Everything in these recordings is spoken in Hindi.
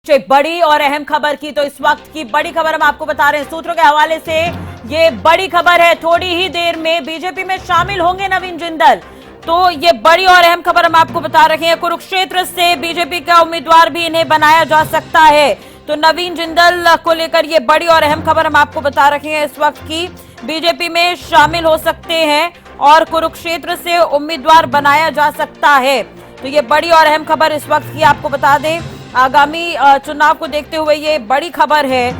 एक बड़ी और अहम खबर की तो इस वक्त की बड़ी खबर हम आपको बता रहे हैं सूत्रों के हवाले से। ये बड़ी खबर है, थोड़ी ही देर में बीजेपी में शामिल होंगे नवीन जिंदल। तो ये बड़ी और अहम खबर हम आपको बता रहे हैं। कुरुक्षेत्र से बीजेपी का उम्मीदवार भी इन्हें बनाया जा सकता है। तो नवीन जिंदल को लेकर ये बड़ी और अहम खबर हम आपको बता रहे हैं इस वक्त की। बीजेपी में शामिल हो सकते हैं और कुरुक्षेत्र से उम्मीदवार बनाया जा सकता है। तो ये बड़ी और अहम खबर इस वक्त की आपको बता दें। आगामी चुनाव को देखते हुए ये बड़ी खबर है,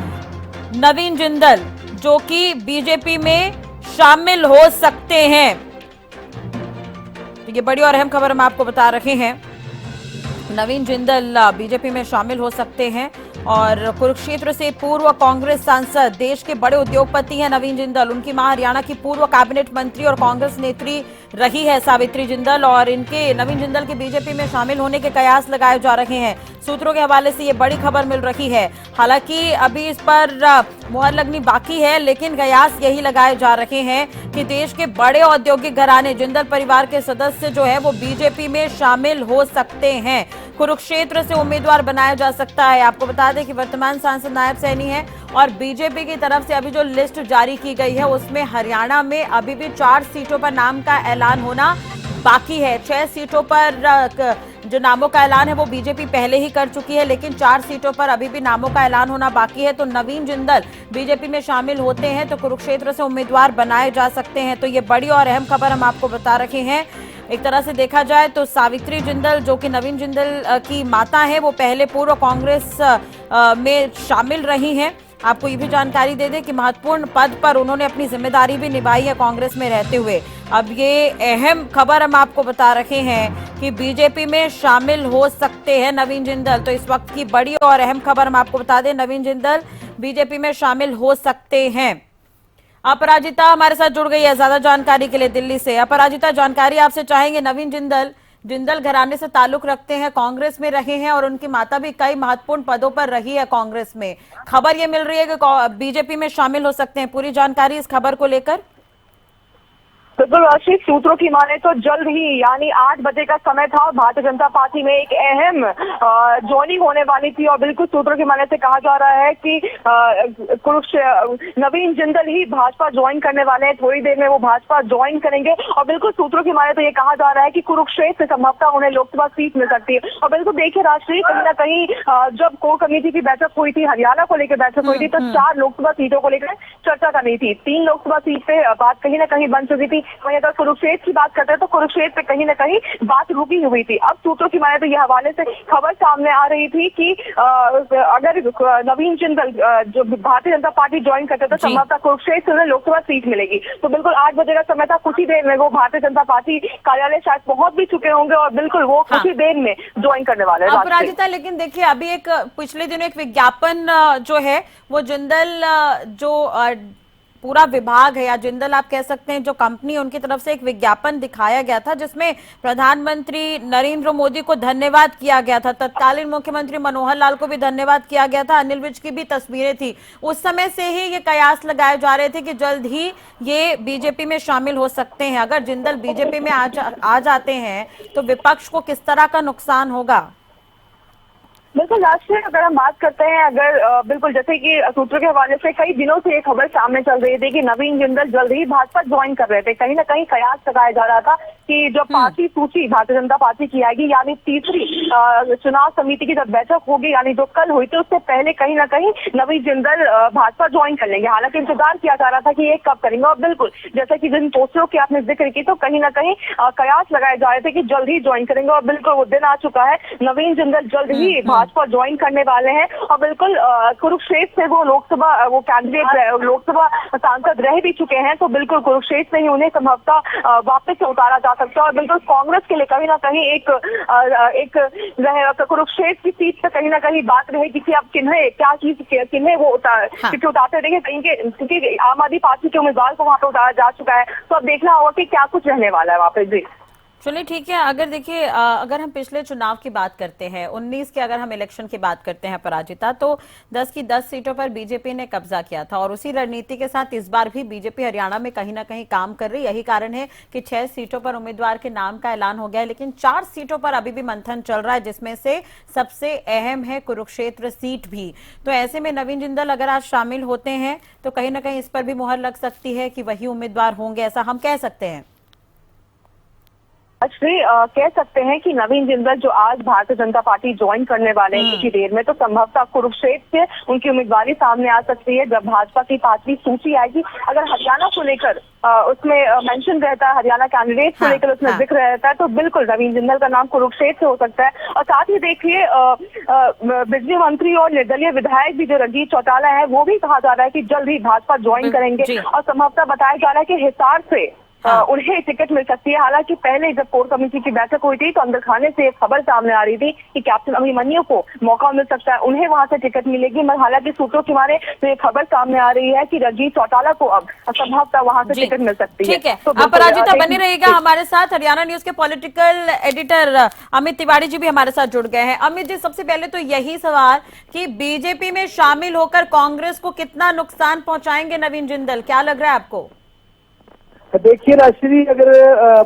नवीन जिंदल जो कि बीजेपी में शामिल हो सकते हैं। तो ये बड़ी और अहम खबर हम आपको बता रहे हैं, नवीन जिंदल बीजेपी में शामिल हो सकते हैं। और कुरुक्षेत्र से पूर्व कांग्रेस सांसद, देश के बड़े उद्योगपति हैं नवीन जिंदल। उनकी मां हरियाणा की पूर्व कैबिनेट मंत्री और कांग्रेस नेत्री रही है सावित्री जिंदल, और इनके नवीन जिंदल के बीजेपी में शामिल होने के कयास लगाए जा रहे हैं। सूत्रों के हवाले से ये बड़ी खबर मिल रही है। हालांकि अभी इस पर मुहर लगनी बाकी है, लेकिन कयास यही लगाए जा रहे हैं कि देश के बड़े औद्योगिक घराने, जिंदल परिवार के सदस्य जो है वो बीजेपी में शामिल हो सकते हैं। कुरुक्षेत्र से उम्मीदवार बनाया जा सकता है। आपको बता दें कि वर्तमान सांसद नायब सैनी है और बीजेपी की तरफ से अभी जो लिस्ट जारी की गई है उसमें हरियाणा में अभी भी 4 सीटों पर नाम का ऐलान होना बाकी है। 6 सीटों पर जो नामों का ऐलान है वो बीजेपी पहले ही कर चुकी है, लेकिन 4 सीटों पर अभी भी नामों का ऐलान होना बाकी है। तो नवीन जिंदल बीजेपी में शामिल होते हैं तो कुरुक्षेत्र से उम्मीदवार बनाए जा सकते हैं। तो ये बड़ी और अहम खबर हम आपको बता रहे हैं। एक तरह से देखा जाए तो सावित्री जिंदल जो कि नवीन जिंदल की माता है, वो पहले पूर्व कांग्रेस में शामिल रही हैं। आपको ये भी जानकारी दे दें कि महत्वपूर्ण पद पर उन्होंने अपनी जिम्मेदारी भी निभाई है कांग्रेस में रहते हुए। अब ये अहम खबर हम आपको बता रहे हैं कि बीजेपी में शामिल हो सकते हैं नवीन जिंदल। तो इस वक्त की बड़ी और अहम खबर हम आपको बता दें, नवीन जिंदल बीजेपी में शामिल हो सकते हैं। अपराजिता हमारे साथ जुड़ गई है ज्यादा जानकारी के लिए दिल्ली से। अपराजिता, जानकारी आपसे चाहेंगे। नवीन जिंदल घराने से ताल्लुक रखते हैं, कांग्रेस में रहे हैं और उनकी माता भी कई महत्वपूर्ण पदों पर रही है कांग्रेस में। खबर ये मिल रही है कि बीजेपी में शामिल हो सकते हैं। पूरी जानकारी इस खबर को लेकर। बिल्कुल राशि, सूत्रों की माने तो जल्द ही यानी 8 बजे का समय था और भारतीय जनता पार्टी में एक अहम ज्वाइनिंग होने वाली थी। और बिल्कुल सूत्रों की माने से कहा जा रहा है कि नवीन जिंदल ही भाजपा ज्वाइन करने वाले हैं। थोड़ी देर में वो भाजपा ज्वाइन करेंगे। और बिल्कुल सूत्रों की माने तो ये कहा जा रहा है कि कुरुक्षेत्र से संभवतः उन्हें लोकसभा सीट मिल सकती है। और बिल्कुल देखिए राष्ट्रीय, कहीं ना कहीं जब कोर कमेटी की बैठक हुई थी, हरियाणा को लेकर बैठक हुई थी, तो 4 लोकसभा सीटों को लेकर चर्चा करनी थी। 3 लोकसभा सीट पे बात कहीं ना कहीं बन चुकी थी। वहीं अगर कुरुक्षेत्र की बात करते हैं तो कुरुक्षेत्र पे कहीं ना कहीं बात रुकी हुई थी। अब सूत्रों की माने तो यह हवाले से खबर सामने आ रही थी कि अगर नवीन जिंदल जो भारतीय जनता पार्टी ज्वाइन करते तो संभवतः कुरुक्षेत्र में लोकसभा सीट मिलेगी। तो बिल्कुल 8 बजे का समय था, कुछ ही देर में वो भारतीय जनता पार्टी कार्यालय शायद पहुंच भी चुके होंगे और बिल्कुल वो कुछ ही देर में ज्वाइन करने वाले हैं। अपराजिता, लेकिन देखिए अभी एक पिछले दिनों एक विज्ञापन जो है वो जिंदल जो पूरा विभाग है या जिंदल आप कह सकते हैं जो कंपनी, उनकी तरफ से एक विज्ञापन दिखाया गया था जिसमें प्रधानमंत्री नरेंद्र मोदी को धन्यवाद किया गया था, तत्कालीन मुख्यमंत्री मनोहर लाल को भी धन्यवाद किया गया था, अनिल विज की भी तस्वीरें थी। उस समय से ही ये कयास लगाए जा रहे थे कि जल्द ही ये बीजेपी में शामिल हो सकते हैं। अगर जिंदल बीजेपी में आ जाते हैं तो विपक्ष को किस तरह का नुकसान होगा? बिल्कुल राष्ट्रीय, अगर हम बात करते हैं, अगर बिल्कुल जैसे कि सूत्रों के हवाले से कई दिनों से ये खबर सामने चल रही थी कि नवीन जिंदल जल्द ही भाजपा ज्वाइन कर रहे थे। कहीं ना कहीं कयास लगाया जा रहा था कि जब पार्टी सूची भारतीय जनता पार्टी की आएगी, यानी तीसरी चुनाव समिति की जब बैठक होगी, यानी जो कल हुई थी, उससे पहले कहीं ना कहीं नवीन जिंदल भाजपा ज्वाइन कर लेंगे। हालांकि इंतजार किया जा रहा था कि ये कब करेंगे। और बिल्कुल जैसे कि जिन पोस्टरों की आपने जिक्र की, तो कहीं ना कहीं कयास लगाए जा रहे थे कि जल्द ही ज्वाइन करेंगे। और बिल्कुल वो दिन आ चुका है, नवीन जिंदल जल्द ही भाजपा ज्वाइन करने वाले हैं। और बिल्कुल कुरुक्षेत्र से वो लोकसभा वो कैंडिडेट लोकसभा सांसद रह भी चुके हैं। तो बिल्कुल कुरुक्षेत्र से ही उन्हें संभवतः वापस से उतारा जा सकता है। और बिल्कुल कांग्रेस के लिए कहीं ना कहीं एक कुरुक्षेत्र की सीट पर कहीं ना कहीं बात रहेगी कि अब किन्हें वो उतारते रहेंगे, क्योंकि आम आदमी पार्टी के उम्मीदवार को वहां पर उतारा जा चुका है। तो अब देखना होगा कि क्या कुछ रहने वाला है वहां पे। जी चलिए ठीक है। अगर देखिए अगर हम पिछले चुनाव की बात करते हैं, 19 के अगर हम इलेक्शन की बात करते हैं पराजिता, तो 10 की 10 सीटों पर बीजेपी ने कब्जा किया था और उसी रणनीति के साथ इस बार भी बीजेपी हरियाणा में कहीं ना कहीं काम कर रही। यही कारण है कि 6 सीटों पर उम्मीदवार के नाम का ऐलान हो गया है, लेकिन 4 सीटों पर अभी भी मंथन चल रहा है, जिसमें से सबसे अहम है कुरुक्षेत्र सीट भी। तो ऐसे में नवीन जिंदल अगर आज शामिल होते हैं तो कहीं ना कहीं इस पर भी मुहर लग सकती है कि वही उम्मीदवार होंगे, ऐसा हम कह सकते हैं। श्री कह सकते हैं कि नवीन जिंदल जो आज भारतीय जनता पार्टी ज्वाइन करने वाले हैं कुछ ही देर में, तो संभवतः कुरुक्षेत्र से उनकी उम्मीदवारी सामने आ सकती है। जब भाजपा की 5वीं सूची आएगी, अगर हरियाणा को लेकर उसमें मेंशन रहता है, हरियाणा कैंडिडेट को लेकर उसमें जिक्र रहता है, तो बिल्कुल नवीन जिंदल का नाम कुरुक्षेत्र से हो सकता है। और साथ ही देखिए बिजली मंत्री और निर्दलीय विधायक भी जो रंजीत चौटाला है, वो भी कहा जा रहा है कि जल्द ही भाजपा ज्वाइन करेंगे और संभवतः बताया जा रहा है कि हिसार से उन्हें टिकट मिल सकती है। हालांकि पहले जब कोर कमेटी की बैठक हुई थी तो अंदर खाने से एक खबर सामने आ रही थी कि कैप्टन अभिमन्यु को मौका मिल सकता है, उन्हें वहां से टिकट मिलेगी। मगर हालांकि सूत्रों के मारे तो ये खबर सामने आ रही है कि रंजीत चौटाला को अब संभवतः वहां से टिकट मिल सकती है। ठीक है, तो अपराजिता बनी रहेगा हमारे साथ। हरियाणा न्यूज के पॉलिटिकल एडिटर अमित तिवारी जी भी हमारे साथ जुड़ गए हैं। अमित जी, सबसे पहले तो यही सवाल कि बीजेपी में शामिल होकर कांग्रेस को कितना नुकसान पहुंचाएंगे नवीन जिंदल, क्या लग रहा है आपको? देखिए राष्ट्रीय अगर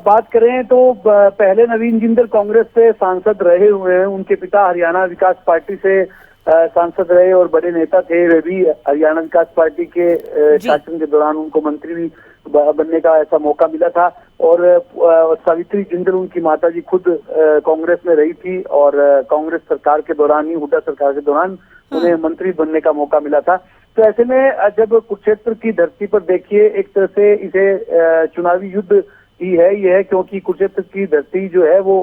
बात करें तो पहले नवीन जिंदल कांग्रेस से सांसद रहे हुए हैं। उनके पिता हरियाणा विकास पार्टी से सांसद रहे और बड़े नेता थे। वे भी हरियाणा विकास पार्टी के शासन के दौरान उनको मंत्री भी बनने का ऐसा मौका मिला था। और सावित्री जिंदल उनकी माताजी खुद कांग्रेस में रही थी और कांग्रेस सरकार के दौरान ही, हुड्डा सरकार के दौरान उन्हें मंत्री बनने का मौका मिला था। तो ऐसे में जब कुरुक्षेत्र की धरती पर देखिए, एक तरह से इसे चुनावी युद्ध ही है ये है, क्योंकि कुरुक्षेत्र की धरती जो है वो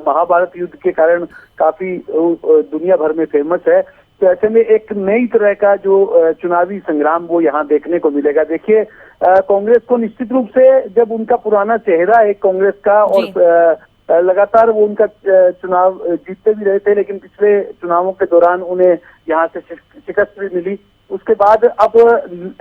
महाभारत युद्ध के कारण काफी दुनिया भर में फेमस है। तो ऐसे में एक नई तरह का जो चुनावी संग्राम वो यहाँ देखने को मिलेगा। देखिए कांग्रेस को निश्चित रूप से, जब उनका पुराना चेहरा है कांग्रेस का और लगातार वो उनका चुनाव जीतते भी रहे थे, लेकिन पिछले चुनावों के दौरान उन्हें यहाँ से शिकस्त भी मिली। उसके बाद अब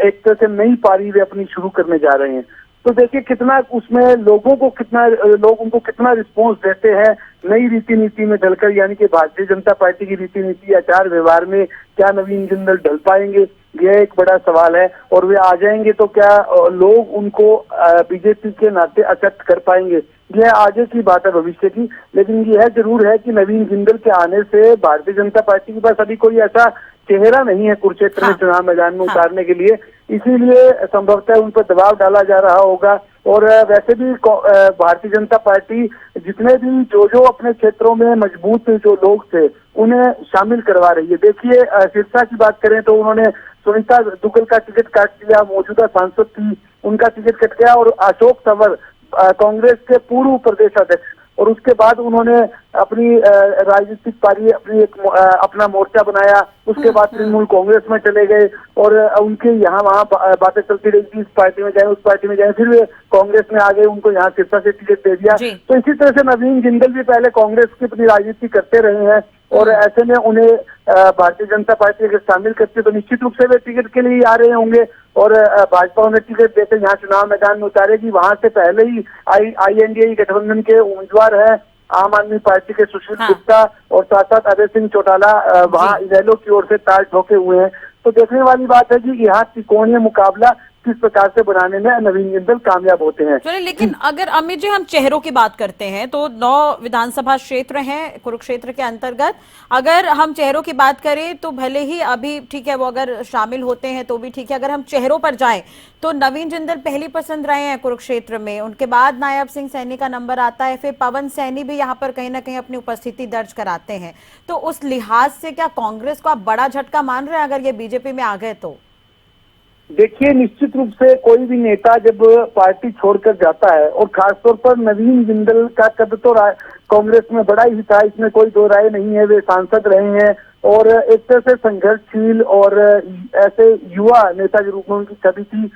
एक तरह से नई पारी वे अपनी शुरू करने जा रहे हैं। तो देखिए कितना उसमें लोग उनको कितना रिस्पॉन्स देते हैं नई रीति नीति में ढलकर, यानी कि भारतीय जनता पार्टी की रीति नीति आचार व्यवहार में क्या नवीन जिंदल ढल पाएंगे, यह एक बड़ा सवाल है। और वे आ जाएंगे तो क्या लोग उनको बीजेपी के नाते एक्सेप्ट कर पाएंगे, यह आगे की बात है, भविष्य की। लेकिन यह जरूर है कि नवीन जिंदल के आने से भारतीय जनता पार्टी के पास अभी कोई ऐसा चेहरा नहीं है कुरुक्षेत्र में चुनाव मैदान में उतारने के लिए, इसीलिए संभवतः उन पर दबाव डाला जा रहा होगा। और वैसे भी भारतीय जनता पार्टी जितने भी जो अपने क्षेत्रों में मजबूत जो लोग थे उन्हें शामिल करवा रही है। देखिए सिरसा की बात करें तो उन्होंने सुनीता दुग्गल का टिकट काट दिया, मौजूदा सांसद थी उनका टिकट कट गया, और अशोक तंवर कांग्रेस के पूर्व प्रदेश अध्यक्ष, और उसके बाद उन्होंने अपनी राजनीतिक पारी अपना मोर्चा बनाया। उसके बाद तृणमूल कांग्रेस में चले गए और उनके यहाँ वहाँ बातें चलती रही कि इस पार्टी में जाए उस पार्टी में जाए, फिर वे कांग्रेस में आ गए, उनको यहाँ सिरसा से टिकट दे दिया। तो इसी तरह से नवीन जिंदल भी पहले कांग्रेस की अपनी राजनीति करते रहे हैं और ऐसे में उन्हें भारतीय जनता पार्टी अगर शामिल करती तो निश्चित रूप से वे टिकट के लिए आ रहे होंगे और भाजपा उन्हें टिकट देकर यहाँ चुनाव मैदान में उतारेगी। वहां से पहले ही INDA गठबंधन के उम्मीदवार है आम आदमी पार्टी के सुशील गुप्ता और साथ साथ अजय सिंह चौटाला वहाँ इनेलो की ओर से ताल ठोके हुए हैं। तो देखने वाली बात है कि यहाँ त्रिकोणीय मुकाबला किस प्रकार से बनाने में नवीन जिंदल कामयाब होते हैं। चलिए, लेकिन अगर अमित जी हम चेहरों की बात करते हैं तो 9 विधानसभा क्षेत्र हैं कुरुक्षेत्र के अंतर्गत। अगर हम चेहरों की बात करें तो भले ही अभी ठीक है वो अगर शामिल होते हैं तो भी ठीक है, अगर हम चेहरों पर जाएं तो नवीन जिंदल पहली पसंद रहे हैं कुरुक्षेत्र में, उनके बाद नायब सिंह सैनी का नंबर आता है, फिर पवन सैनी भी यहाँ पर कहीं ना कहीं अपनी उपस्थिति दर्ज कराते हैं। तो उस लिहाज से क्या कांग्रेस को आप बड़ा झटका मान रहे हैं अगर ये बीजेपी में आ गए तो? देखिए निश्चित रूप से कोई भी नेता जब पार्टी छोड़कर जाता है और खासतौर पर नवीन जिंदल का कद तो कांग्रेस में बड़ा ही था, इसमें कोई दो राय नहीं है। वे सांसद रहे हैं और एक तरह से संघर्षशील और ऐसे युवा नेता के रूप में उनकी छवि थी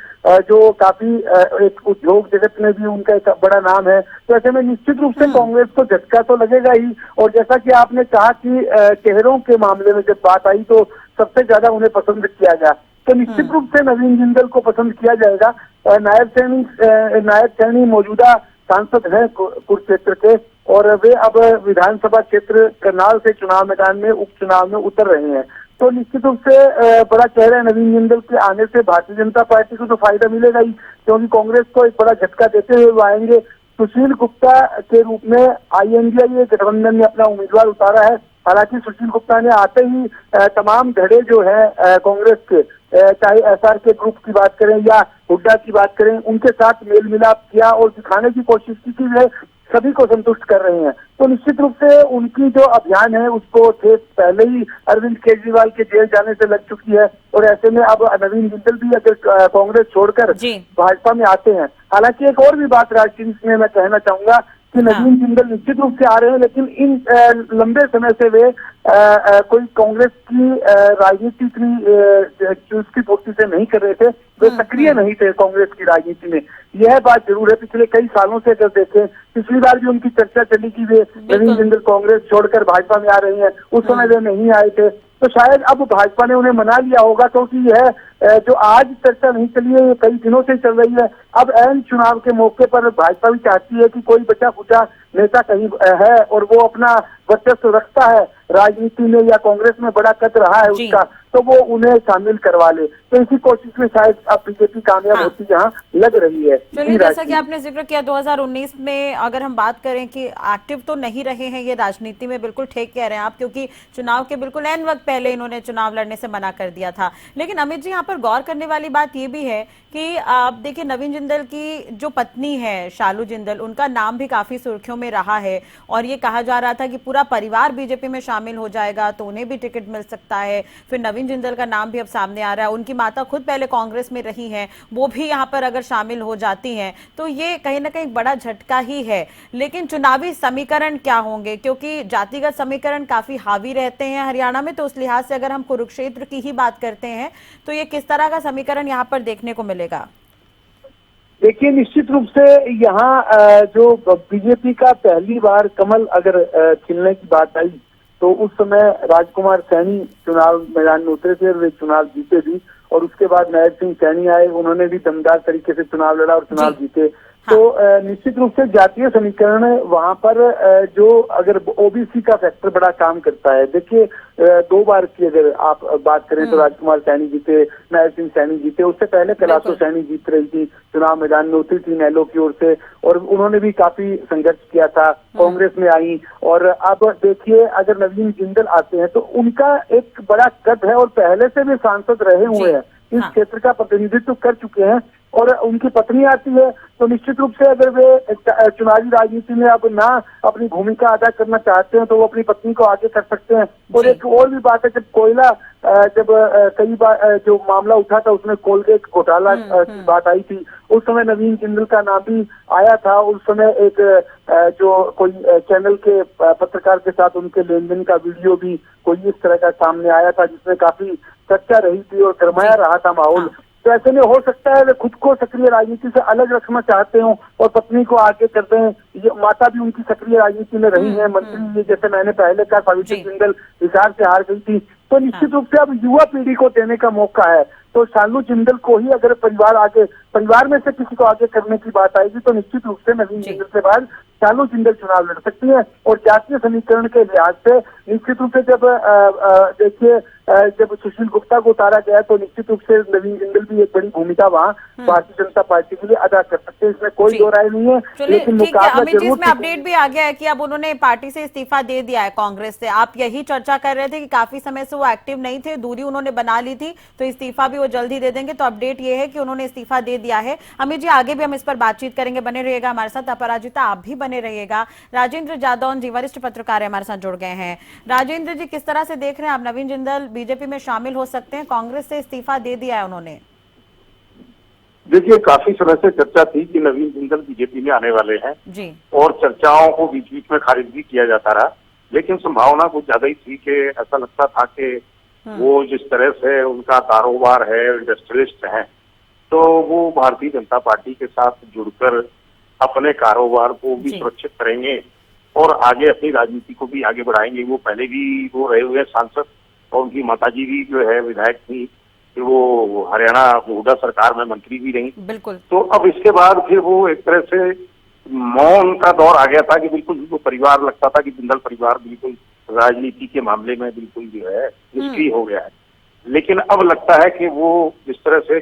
जो काफी एक उद्योग जगत में भी उनका एक बड़ा नाम है। तो ऐसे में निश्चित रूप से कांग्रेस को झटका तो लगेगा ही। और जैसा कि आपने कहा कि चेहरों के मामले में जब बात आई तो सबसे ज्यादा उन्हें पसंद किया गया, तो निश्चित रूप से नवीन जिंदल को पसंद किया जाएगा। नायब सैनी मौजूदा सांसद हैं कुरुक्षेत्र के, और वे अब विधानसभा क्षेत्र करनाल से चुनाव मैदान में उपचुनाव में उतर रहे हैं। तो निश्चित रूप से बड़ा चेहरा नवीन जिंदल के आने से भारतीय जनता पार्टी को तो फायदा मिलेगा ही, क्योंकि कांग्रेस को एक बड़ा झटका देते हुए वो आएंगे। सुशील गुप्ता के रूप में INDA गठबंधन ने अपना उम्मीदवार उतारा है। हालांकि सुशील गुप्ता ने आते ही तमाम धड़े जो है कांग्रेस के, चाहे SR के ग्रुप की बात करें या हुड्डा की बात करें, उनके साथ मेल मिलाप किया और दिखाने की कोशिश की कि वे सभी को संतुष्ट कर रहे हैं। तो निश्चित रूप से उनकी जो अभियान है उसको ठेस पहले ही अरविंद केजरीवाल के जेल जाने से लग चुकी है, और ऐसे में अब नवीन जिंदल भी अगर कांग्रेस छोड़कर भाजपा में आते हैं। हालांकि एक और भी बात राजनीति में मैं कहना चाहूंगा कि नवीन जिंदल निश्चित रूप से आ रहे हैं, लेकिन इन लंबे समय से वे कोई कांग्रेस की राजनीति की चुस्की फुर्ती से नहीं कर रहे थे, वे सक्रिय नहीं थे कांग्रेस की राजनीति में। यह बात जरूर है, पिछले कई सालों से अगर देखें, पिछली बार भी उनकी चर्चा चली कि वे नवीन जिंदल कांग्रेस छोड़कर भाजपा में आ रही हैं, उस समय वे नहीं आए थे। तो शायद अब भाजपा ने उन्हें मना लिया होगा, क्योंकि यह जो आज चर्चा नहीं चली है, ये कई दिनों से चल रही है। अब ऐन चुनाव के मौके पर भाजपा भी चाहती है कि कोई बचा खुचा नेता कहीं है और वो अपना वर्चस्व रखता है राजनीति में या कांग्रेस में, बड़ा कद रहा है उसका, तो वो उन्हें शामिल करवा ले। तो इसी कोशिश में शायद अब बीजेपी कामयाब होती जहाँ लग रही है। चलिए, जैसा कि आपने जिक्र किया 2019 में अगर हम बात करें कि एक्टिव तो नहीं रहे हैं ये राजनीति में, बिल्कुल ठीक कह रहे हैं आप, क्योंकि चुनाव के बिल्कुल ऐन वक्त पहले इन्होंने चुनाव लड़ने से मना कर दिया था। लेकिन अमित जी, यहाँ पर गौर करने वाली बात ये भी है कि आप देखिए नवीन जिंदल की जो पत्नी है शालू जिंदल, उनका नाम भी काफी सुर्खियों में रहा है, और ये कहा जा रहा था कि पूरा परिवार बीजेपी में शामिल हो जाएगा तो उन्हें भी टिकट मिल सकता है। फिर नवीन जिंदल का नाम भी अब सामने आ रहा है, उनकी माता खुद पहले कांग्रेस में रही हैं, वो भी यहाँ पर अगर शामिल हो जाती हैं तो ये कहीं ना कहीं बड़ा झटका ही है। लेकिन चुनावी समीकरण क्या होंगे, क्योंकि जातिगत समीकरण काफी हावी रहते हैं हरियाणा में, तो उस लिहाज से अगर हम कुरुक्षेत्र की ही बात करते हैं तो ये किस तरह का समीकरण यहाँ पर देखने को मिलेगा? देखिए, निश्चित रूप से यहाँ जो बीजेपी का पहली बार कमल अगर खिलने की बात आई तो उस समय राजकुमार सैनी चुनाव मैदान में उतरे थे और वे चुनाव जीते भी, और उसके बाद नायब सिंह सैनी आए, उन्होंने भी दमदार तरीके से चुनाव लड़ा और चुनाव जीते। तो निश्चित रूप से जातीय समीकरण वहां पर जो अगर OBC का फैक्टर बड़ा काम करता है। देखिए, 2 बार की अगर आप बात करें तो राजकुमार सैनी जीते, नायब सिंह सैनी जीते, उससे पहले कैलाशो सैनी जीत रही थी, चुनाव मैदान में उतरी थी नैलो की ओर से, और उन्होंने भी काफी संघर्ष किया था, कांग्रेस में आई। और अब देखिए, अगर नवीन जिंदल आते हैं तो उनका एक बड़ा कद है और पहले से भी सांसद रहे हुए हैं, इस क्षेत्र का प्रतिनिधित्व कर चुके हैं, और उनकी पत्नी आती है तो निश्चित रूप से अगर वे चुनावी राजनीति में अब ना अपनी भूमिका अदा करना चाहते हैं तो वो अपनी पत्नी को आगे कर सकते हैं। और एक और भी बात है, जब कोयला जब कई बार जो मामला उठा था उसमें कोलगेट घोटाला की बात आई थी, उस समय नवीन जिंदल का नाम भी आया था। उस समय एक जो कोई चैनल के पत्रकार के साथ उनके लेन देन का वीडियो भी कोई इस तरह का सामने आया था, जिसमें काफी चर्चा रही थी और गरमाया रहा था माहौल। तो ऐसे में हो सकता है वे खुद को सक्रिय राजनीति से अलग रखना चाहते हो और पत्नी को आगे करते हैं। ये माता भी उनकी सक्रिय राजनीति में रही है, मंत्री, जैसे मैंने पहले कहा सावित्री जिंदल हिसार से हार गई थी। तो निश्चित रूप से अब युवा पीढ़ी को देने का मौका है, तो शालू जिंदल को ही अगर परिवार में से किसी को आगे करने की बात आएगी तो निश्चित रूप से नवीन जिंदल के बाद शालू जिंदल चुनाव लड़ सकती है। और जातीय समीकरण के लिहाज से निश्चित रूप से जब देखिए जब सुशील गुप्ता को उतारा गया तो निश्चित रूप से नवीन जिंदल भी एक बड़ी भूमिका वहाँ भारतीय जनता पार्टी के लिए अदा कर सकते हैं, इसमें कोई दो राय नहीं है। लेकिन मुकाबला जरूर इसमें अपडेट भी आ गया है कि अब उन्होंने पार्टी से इस्तीफा दे दिया है कांग्रेस से। आप यही चर्चा कर रहे थे कि काफी समय से वो एक्टिव नहीं थे, दूरी उन्होंने बना ली थी, तो इस्तीफा भी वो जल्द ही दे देंगे। तो अपडेट ये है कि उन्होंने इस्तीफा दे दिया है। अमित जी, आगे भी हम इस पर बातचीत करेंगे, बने रहिएगा हमारे साथ। अपराजिता, आप भी बने रहिएगा। राजेंद्र जादौन जी वरिष्ठ पत्रकार हमारे साथ जुड़ गए हैं। राजेंद्र जी, किस तरह से देख रहे हैं आप, नवीन जिंदल बीजेपी में शामिल हो सकते हैं? कांग्रेस से इस्तीफा दे दिया है उन्होंने। देखिए, काफी समय से चर्चा थी कि नवीन जिंदल बीजेपी में आने वाले हैं जी, और चर्चाओं को बीच बीच में खारिज भी किया जाता रहा, लेकिन संभावना कुछ ज्यादा ही थी कि ऐसा लगता था कि वो जिस तरह से उनका कारोबार है, इंडस्ट्रियलिस्ट हैं, तो वो भारतीय जनता पार्टी के साथ जुड़कर अपने कारोबार को भी सुरक्षित करेंगे और आगे अपनी राजनीति को भी आगे बढ़ाएंगे। वो पहले भी वो रहे हुए सांसद और उनकी माताजी भी जो है विधायक थी, फिर वो हरियाणा हुड्डा सरकार में मंत्री भी रही। बिल्कुल। तो अब इसके बाद फिर वो एक तरह से मौन का दौर आ गया था कि बिल्कुल वो परिवार लगता था कि जिंदल परिवार बिल्कुल राजनीति के मामले में बिल्कुल जो है निष्क्रिय हो गया है। लेकिन अब लगता है कि वो जिस तरह से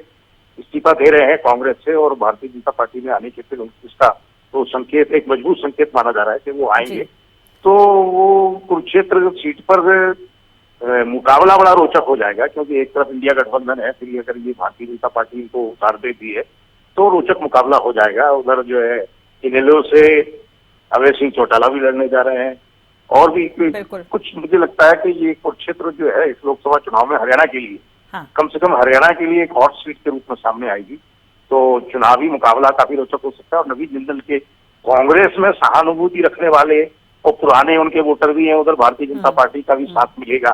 इस्तीफा दे रहे हैं कांग्रेस से और भारतीय जनता पार्टी में आने के फिर उसका तो संकेत, एक मजबूत संकेत माना जा रहा है कि वो आएंगे। तो वो कुरुक्षेत्र सीट पर मुकाबला बड़ा रोचक हो जाएगा, क्योंकि एक तरफ इंडिया गठबंधन है, फिर अगर ये भारतीय जनता पार्टी को उतार देती है तो रोचक मुकाबला हो जाएगा। उधर जो है इनेलो से अभय सिंह चौटाला भी लड़ने जा रहे हैं और भी कुछ। मुझे लगता है कि ये कुरुक्षेत्र जो है इस लोकसभा चुनाव में हरियाणा के लिए कम से कम हरियाणा के लिए एक हॉट सीट के रूप में सामने आएगी। तो चुनावी मुकाबला काफी रोचक हो सकता है और नवीन जिंदल के कांग्रेस में सहानुभूति रखने वाले और पुराने उनके वोटर भी हैं, उधर भारतीय जनता पार्टी का भी साथ मिलेगा।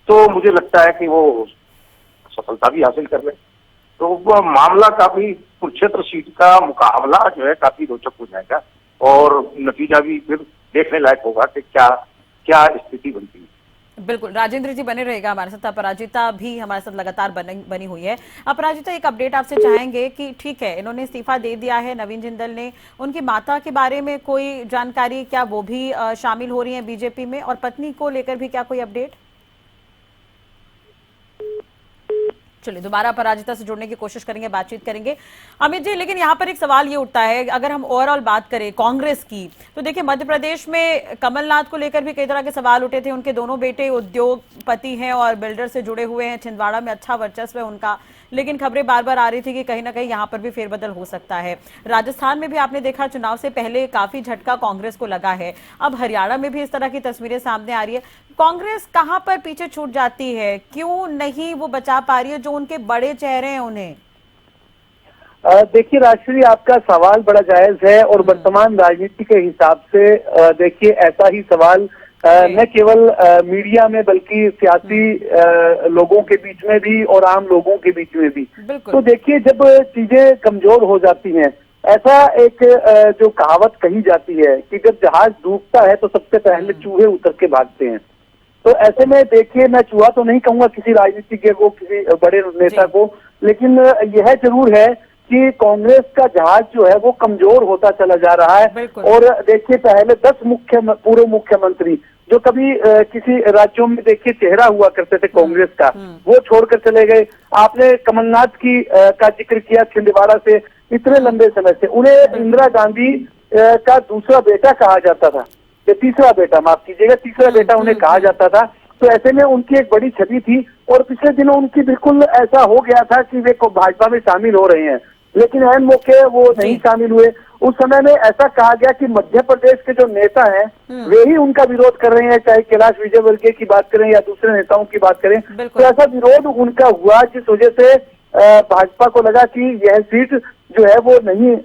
तो मुझे लगता है कि वो सफलता भी हासिल कर ले। तो वो मामला काफी, कुरुक्षेत्र सीट का मुकाबला जो है काफी रोचक हो जाएगा और नतीजा भी फिर देखने लायक होगा कि क्या क्या स्थिति बनती है। बिल्कुल, राजेंद्र जी बने रहेगा हमारे साथ। अपराजिता भी हमारे साथ लगातार बनी हुई है। अपराजिता, एक अपडेट आपसे चाहेंगे कि ठीक है इन्होंने इस्तीफा दे दिया है नवीन जिंदल ने, उनकी माता के बारे में कोई जानकारी, क्या वो भी शामिल हो रही है बीजेपी में, और पत्नी को लेकर भी क्या कोई अपडेट? चलिए दोबारा अपराजिता से जुड़ने की कोशिश करेंगे, बातचीत करेंगे। अमित जी, लेकिन यहाँ पर एक सवाल ये उठता है, अगर हम ओवरऑल बात करें कांग्रेस की, तो देखिए मध्य प्रदेश में कमलनाथ को लेकर भी कई तरह के सवाल उठे थे। उनके दोनों बेटे उद्योगपति हैं और बिल्डर से जुड़े हुए हैं, छिंदवाड़ा में अच्छा वर्चस्व है उनका, लेकिन खबरें बार बार आ रही थी कि कहीं ना कहीं यहाँ पर भी फेरबदल हो सकता है। राजस्थान में भी आपने देखा चुनाव से पहले काफी झटका कांग्रेस को लगा है, अब हरियाणा में भी इस तरह की तस्वीरें सामने आ रही है। कांग्रेस कहां पर पीछे छूट जाती है, क्यों नहीं वो बचा पा रही है जो उनके बड़े चेहरे हैं उन्हें? देखिए राजश्री, आपका सवाल बड़ा जायज है और वर्तमान राजनीति के हिसाब से देखिए ऐसा ही सवाल न केवल मीडिया में बल्कि सियासी लोगों के बीच में भी और आम लोगों के बीच में भी। तो देखिए जब चीजें कमजोर हो जाती हैं, ऐसा एक जो कहावत कही जाती है कि जब जहाज डूबता है तो सबसे पहले चूहे उतर के भागते हैं। तो ऐसे में देखिए, मैं चूहा तो नहीं कहूंगा किसी राजनीतिज्ञ को, किसी बड़े नेता को, लेकिन यह जरूर है कि कांग्रेस का जहाज जो है वो कमजोर होता चला जा रहा है। और देखिए पहले 10 पूर्व मुख्यमंत्री जो कभी किसी राज्यों में देखिए चेहरा हुआ करते थे कांग्रेस का, वो छोड़कर चले गए। आपने कमलनाथ का जिक्र किया, छिंदवाड़ा से इतने लंबे समय से उन्हें इंदिरा गांधी का दूसरा बेटा कहा जाता था, या तीसरा बेटा, माफ कीजिएगा, तीसरा बेटा उन्हें कहा जाता था। तो ऐसे में उनकी एक बड़ी छवि थी और पिछले दिनों उनकी बिल्कुल ऐसा हो गया था कि वे भाजपा में शामिल हो रहे हैं, लेकिन अहम मौके वो नहीं शामिल हुए। उस समय में ऐसा कहा गया कि मध्य प्रदेश के जो नेता हैं वे ही उनका विरोध कर रहे हैं, चाहे कैलाश विजयवर्गीय की बात करें या दूसरे नेताओं की बात करें। तो ऐसा विरोध उनका हुआ जिस वजह से भाजपा को लगा कि यह सीट जो है वो नहीं,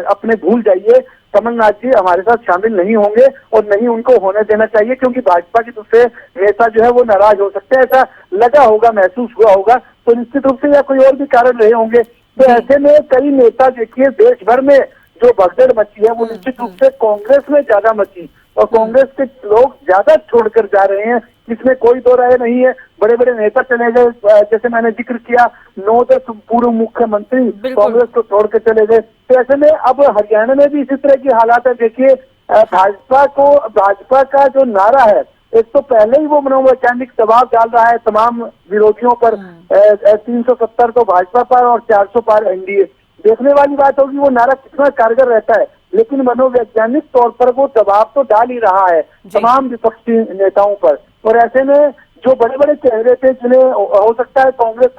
अपने भूल जाइए, कमलनाथ जी हमारे साथ शामिल नहीं होंगे और नहीं उनको होने देना चाहिए, क्योंकि भाजपा के दूसरे नेता जो है वो नाराज हो सकते हैं। ऐसा लगा होगा, महसूस हुआ होगा, तो निश्चित रूप से या कोई और भी कारण रहे होंगे। तो ऐसे में कई नेता देखिए देश भर में जो भगदड़ मची है वो निश्चित रूप से कांग्रेस में ज्यादा मची और कांग्रेस के लोग ज्यादा छोड़कर जा रहे हैं, इसमें कोई दो राय नहीं है। बड़े बड़े नेता चले गए, जैसे मैंने जिक्र किया 9-10 पूर्व मुख्यमंत्री कांग्रेस को छोड़कर चले गए। तो ऐसे में अब हरियाणा में भी इसी तरह की हालात है। देखिए भाजपा का जो नारा है, एक तो पहले ही वो मनोवैज्ञानिक दबाव डाल रहा है तमाम विरोधियों पर, 370 तो भाजपा पर और 400 पर एनडीए। देखने वाली बात होगी वो नारा कितना कारगर रहता है, लेकिन मनोवैज्ञानिक तौर पर वो दबाव तो डाल ही रहा है तमाम विपक्षी नेताओं पर। और ऐसे में जो बड़े बड़े चेहरे थे जिन्हें हो सकता है कांग्रेस